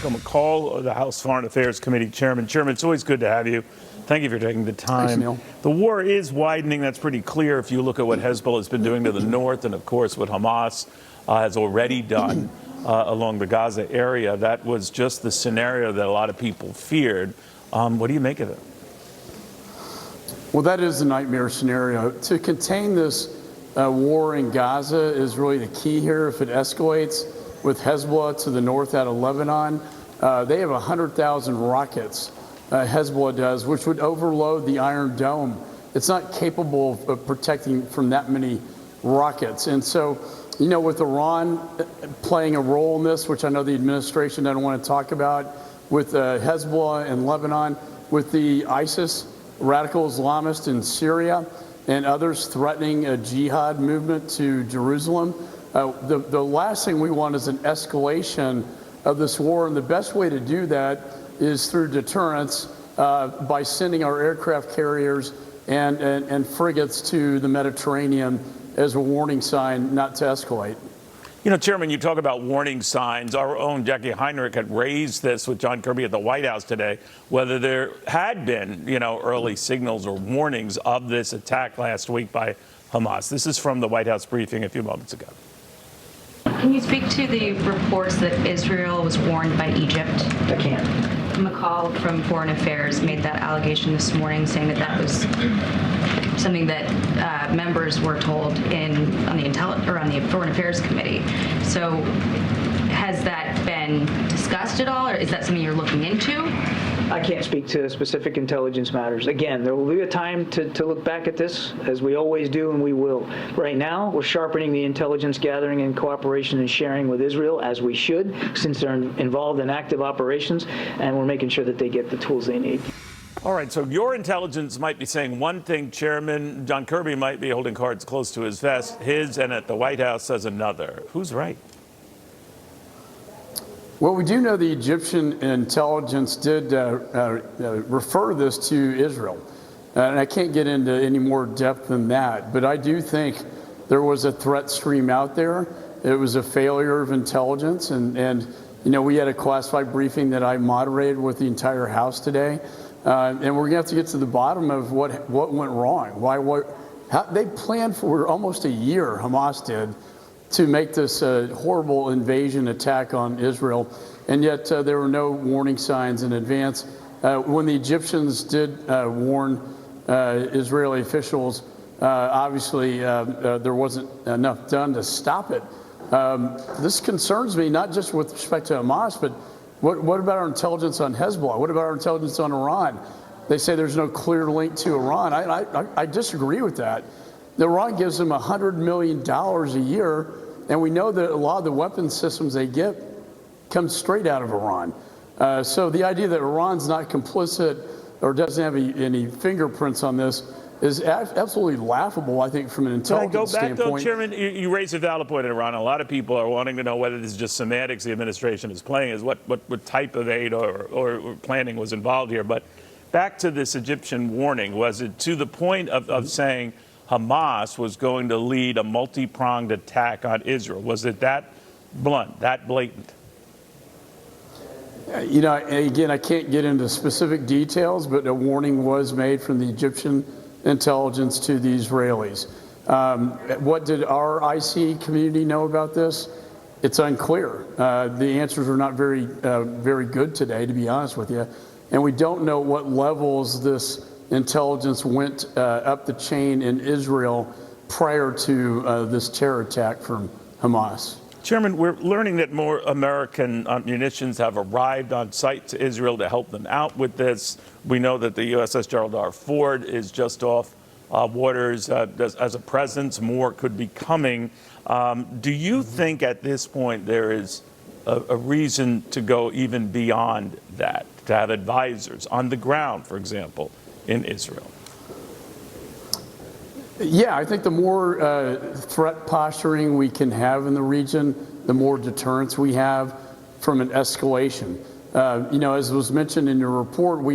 McCaul, the House Foreign Affairs Committee Chairman. Chairman, it's always good to have you. Thank you for taking the time. Thanks, Neil. The war is widening. That's pretty clear if you look at what Hezbollah has been doing to the north and, of course, what Hamas has already done along the Gaza area. That was just the scenario that a lot of people feared. What do you make of it? Well, that is a nightmare scenario. To contain this war in Gaza is really the key here. If it escalates with Hezbollah to the north out of Lebanon, they have 100,000 rockets, Hezbollah does, which would overload the Iron Dome. It's not capable of protecting from that many rockets. And so, you know, with Iran playing a role in this, which I know the administration doesn't want to talk about, with Hezbollah in Lebanon, with the ISIS, radical Islamists in Syria, and others threatening a jihad movement to Jerusalem. The last thing we want is an escalation of this war, and the best way to do that is through deterrence by sending our aircraft carriers and frigates to the Mediterranean as a warning sign not to escalate. You know, Chairman, you talk about warning signs. Our own Jackie Heinrich had raised this with John Kirby at the White House today, whether there had been, you know, early signals or warnings of this attack last week by Hamas. This is from the White House briefing a few moments ago. Can you speak to the reports that Israel was warned by Egypt? I can't. McCaul from Foreign Affairs made that allegation this morning, saying that that was something that members were told on the Foreign Affairs Committee. So has that been discussed at all, or is that something you're looking into? I can't speak to specific intelligence matters. Again, there will be a time to look back at this, as we always do, and we will. Right now, we're sharpening the intelligence gathering and cooperation and sharing with Israel, as we should, since they're involved in active operations, and we're making sure that they get the tools they need. All right, so your intelligence might be saying one thing, Chairman. John Kirby might be holding cards close to his vest. His and at the White House says another. Who's right? Well, we do know the Egyptian intelligence did refer this to Israel. And I can't get into any more depth than that, but I do think there was a threat stream out there. It was a failure of intelligence. And you know, we had a classified briefing that I moderated with the entire House today. And we're going to have to get to the bottom of what went wrong. They planned for almost a year, Hamas did, to make this horrible invasion attack on Israel, and yet there were no warning signs in advance. When the Egyptians did warn Israeli officials, obviously there wasn't enough done to stop it. This concerns me, not just with respect to Hamas, but what about our intelligence on Hezbollah? What about our intelligence on Iran? They say there's no clear link to Iran. I disagree with that. Iran gives them $100 million a year, and we know that a lot of the weapons systems they get come straight out of Iran. So the idea that Iran's not complicit or doesn't have any fingerprints on this is absolutely laughable, I think, from an intelligence standpoint. Though, Chairman, you raised a valid point in Iran. A lot of people are wanting to know whether this is just semantics the administration is playing, is what type of aid or planning was involved here. But back to this Egyptian warning, was it to the point of saying Hamas was going to lead a multi-pronged attack on Israel? Was it that blunt, that blatant? You know, again, I can't get into specific details, but a warning was made from the Egyptian intelligence to the Israelis. What did our IC community know about this? It's unclear. The answers are not very good today, to be honest with you. And we don't know what levels this intelligence went up the chain in Israel prior to this terror attack from Hamas. Chairman, we're learning that more American munitions have arrived on site to Israel to help them out with this. We know that the USS Gerald R. Ford is just off waters as a presence. More could be coming. Do you think at this point there is a reason to go even beyond that, to have advisors on the ground, for example, in Israel? Yeah, I think the more threat posturing we can have in the region, the more deterrence we have from an escalation. You know, as was mentioned in your report, we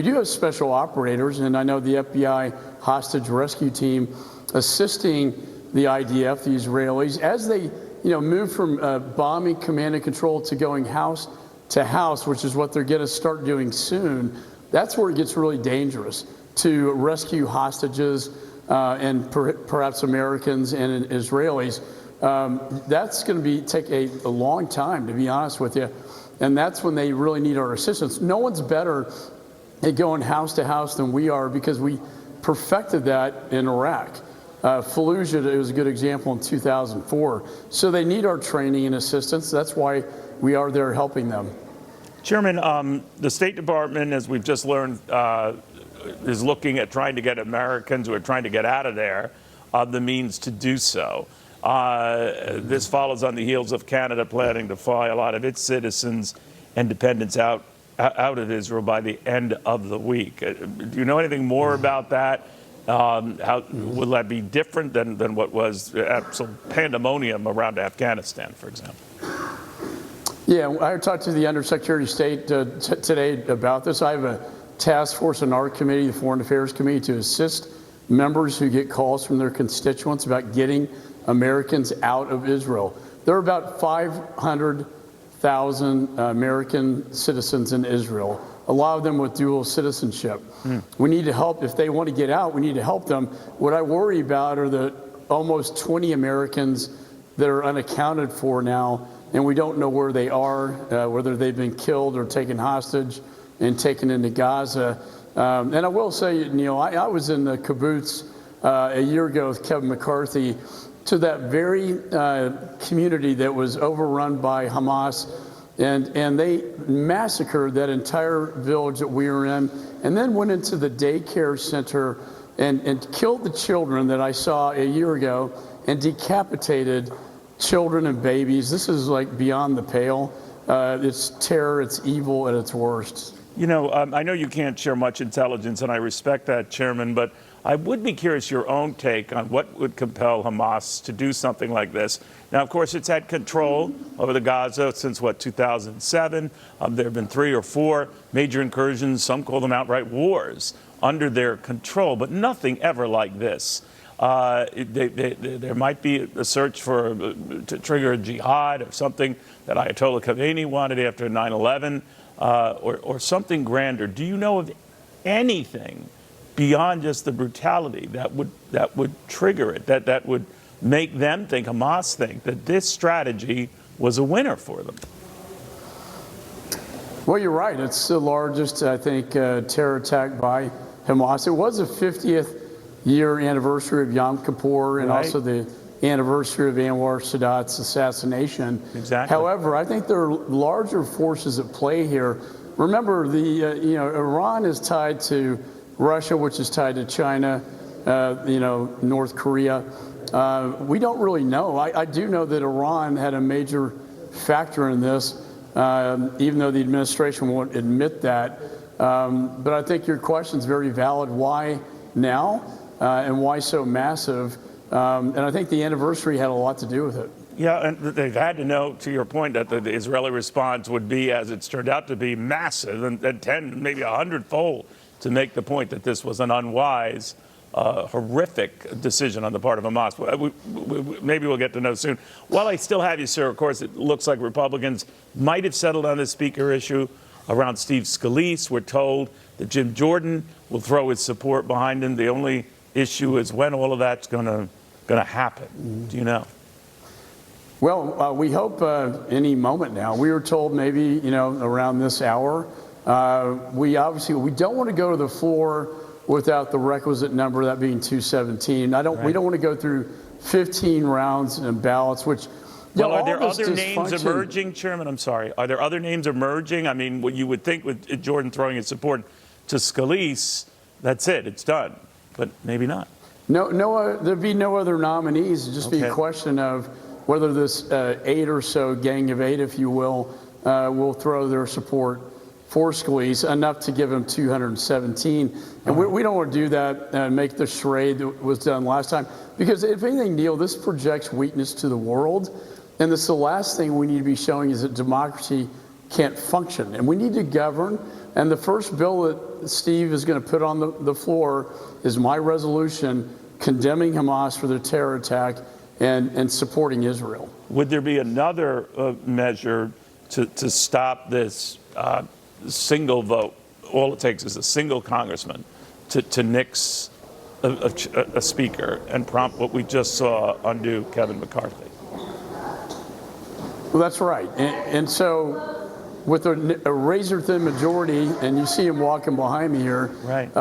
do have special operators, and I know the FBI hostage rescue team assisting the IDF, the Israelis, as they move from bombing command and control to going house to house, which is what they're going to start doing soon, that's where it gets really dangerous to rescue hostages and perhaps Americans and Israelis. That's going to take a long time, to be honest with you. And that's when they really need our assistance. No one's better at going house to house than we are, because we perfected that in Iraq. Fallujah was a good example in 2004. So they need our training and assistance. That's why we are there helping them. Chairman, the State Department, as we've just learned, is looking at trying to get Americans who are trying to get out of there the means to do so. This follows on the heels of Canada planning to fly a lot of its citizens and dependents out of Israel by the end of the week. Do you know anything more about that? How will that be different than what was absolute pandemonium around Afghanistan, for example? Yeah, I talked to the Undersecretary of State today about this. I have a task force in our committee, the Foreign Affairs Committee, to assist members who get calls from their constituents about getting Americans out of Israel. There are about 500,000 American citizens in Israel, a lot of them with dual citizenship. We need to help. If they want to get out, we need to help them. What I worry about are the almost 20 Americans that are unaccounted for now, and we don't know where they are, whether they've been killed or taken hostage and taken into Gaza. And I will say, Neil, I was in the kibbutz a year ago with Kevin McCarthy, to that very community that was overrun by Hamas, and they massacred that entire village that we were in, and then went into the daycare center and killed the children that I saw a year ago, and decapitated children and babies. This is like beyond the pale. It's terror, it's evil at its worst. You know, I know you can't share much intelligence, and I respect that, Chairman, but I would be curious your own take on what would compel Hamas to do something like this. Now, of course, it's had control over the Gaza since, 2007. There have been 3 or 4 major incursions, some call them outright wars, under their control, but nothing ever like this. There might be a search to trigger a jihad or something that Ayatollah Khomeini wanted after 9/11, or something grander. Do you know of anything beyond just the brutality that would trigger it, that would make them think, Hamas think, that this strategy was a winner for them? Well, you're right. It's the largest, I think, terror attack by Hamas. It was the 50th year anniversary of Yom Kippur, and also the anniversary of Anwar Sadat's assassination. Exactly. However, I think there are larger forces at play here. Remember, Iran is tied to Russia, which is tied to China, North Korea. We don't really know. I do know that Iran had a major factor in this, even though the administration won't admit that. But I think your question is very valid. Why now, and why so massive? And I think the anniversary had a lot to do with it. Yeah, and they've had to know, to your point, that the Israeli response would be, as it's turned out to be, massive, and 10, maybe 100-fold, to make the point that this was an unwise, horrific decision on the part of Hamas. Maybe we'll get to know soon. While I still have you, sir, of course, it looks like Republicans might have settled on this speaker issue around Steve Scalise. We're told that Jim Jordan will throw his support behind him. The only issue is when all of that's going to happen. Do you know? Well, we hope any moment now. We were told maybe, around this hour. We don't want to go to the floor without the requisite number, that being 217. We don't want to go through 15 rounds and ballots, which. Well, are there other names emerging, Chairman? I'm sorry. Are there other names emerging? I mean, what you would think with Jordan throwing his support to Scalise, that's it, it's done. But maybe not. No, there'd be no other nominees. It'd just be a question of whether this 8 or so gang of 8, if you will throw their support for Scalise, enough to give him 217. And we don't want to do that and make the charade that was done last time. Because if anything, Neil, this projects weakness to the world. And this is the last thing we need to be showing, is that democracy can't function. And we need to govern. And the first bill that Steve is going to put on the floor is my resolution condemning Hamas for their terror attack and supporting Israel. Would there be another measure to stop this single vote. All it takes is a single congressman to nix a speaker and prompt what we just saw undo Kevin McCarthy. Well, that's right. And so with a razor-thin majority, and you see him walking behind me here, Right.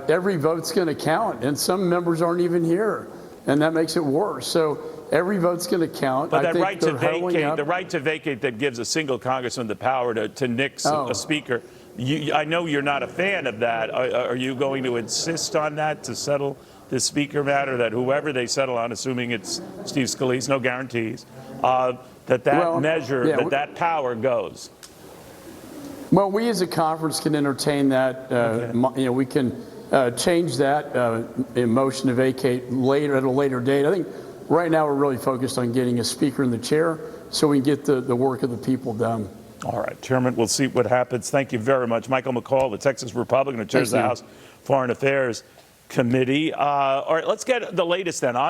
Every vote's going to count, and some members aren't even here, and that makes it worse. So every vote's going to count. But I that think right to they're huddling vacate, up. the right to vacate that gives a single congressman the power to nix Oh. a speaker. I know you're not a fan of that. Are you going to insist on that to settle this speaker matter, that whoever they settle on, assuming it's Steve Scalise, no guarantees, that Well, measure, yeah, that power goes? Well, we as a conference can entertain that. We can change that in motion to vacate later at a later date. I think right now we're really focused on getting a speaker in the chair so we can get the work of the people done. All right, Chairman, we'll see what happens. Thank you very much. Michael McCaul, the Texas Republican, who chairs the Thank you. House Foreign Affairs Committee. All right, let's get the latest then on